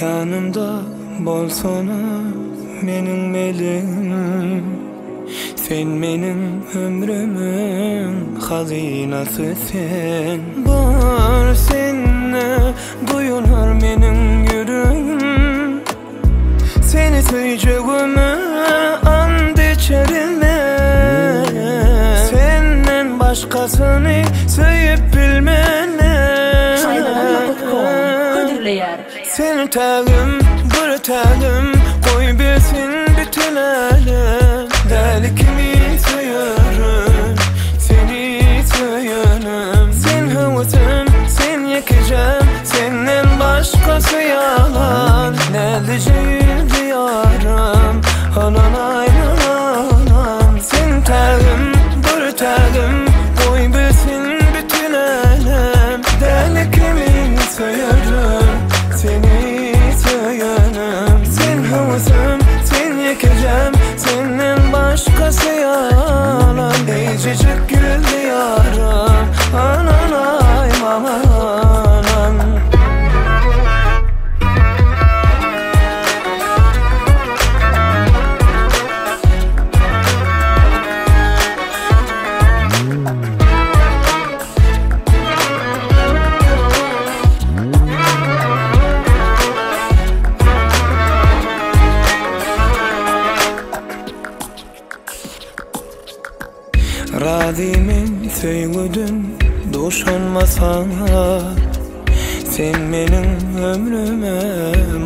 Yanımda bolsana mening melim, sen mening ömrümün hazinasısın. Bar senne duyunar mening yüreğim, seni söyleyeceğime and içerimde. Senden başkasını söyüp bilmene. Sen tağım, bir tağım, koy bilsin bütün alem. Deli kimi söyürüm, seni söyürüm. Sen havasın, sen yakacağım, senden başkası yalan. Ne diyeceğim diyarım, ananay anam. Sen tağım, bir tağım, koy bilsin bütün alem. Deli kimi söyürüm, seni söylerim. Sen havasın, sen yakacağım, senden başkası yalan. Ececik gül diyarım, ananay anam. Razimin söylüdün doşanmasana. Sen mening ömrüme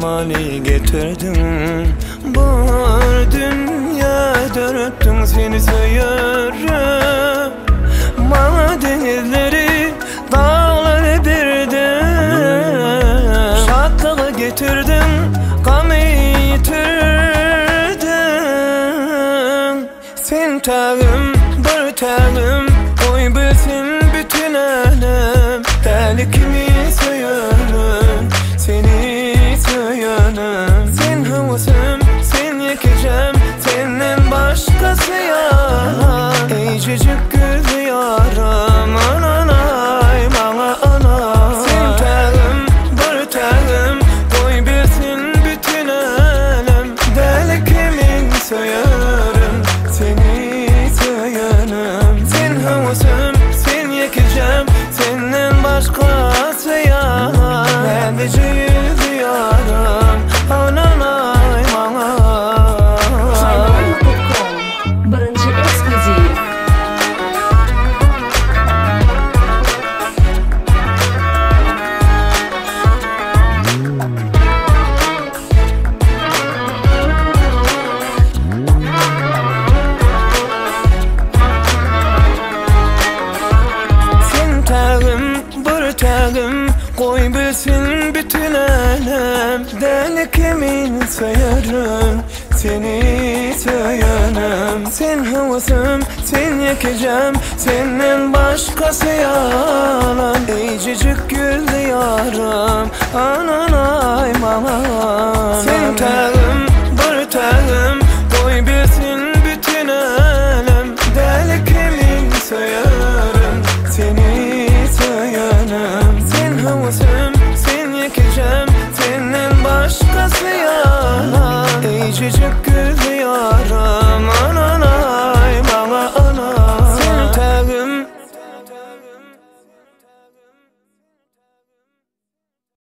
mani getirdin. Bar dünya dörttün, seni söyürüm. Bana denizleri, dağları birdin. Şatlığı getirdin, gamı yitirdin. Sen tağım, bir tağım, koy bilsin bütün alem. Deli kimi söyürüm, seni söyürüm. Sen havasın, sen yakacağım, senden başkası yalan. Ececik gül diyarım, ananay bana anam. Sen tağım, bir tağım, koy bilsin bütün alem. Deli kimi söyürüm, seni söyürüm. Sen havasın, sen yakacağım, senden başkası yalan. Ben de cehil diyarım, ananay bana. Birinci ekskluziv. Sen tağım, bir tağım, koy bilsin bütün alem. Deli kimin söyürüm, seni söyürüm. Sen havasın, sen yakacağım, senden başkası yalan. Ececik gül diyarım, ananay bana. Sen tağım, bir tağım, koy bilsin bütün alem. Deli kimin söyürüm, seni söyürüm. Sen havasın,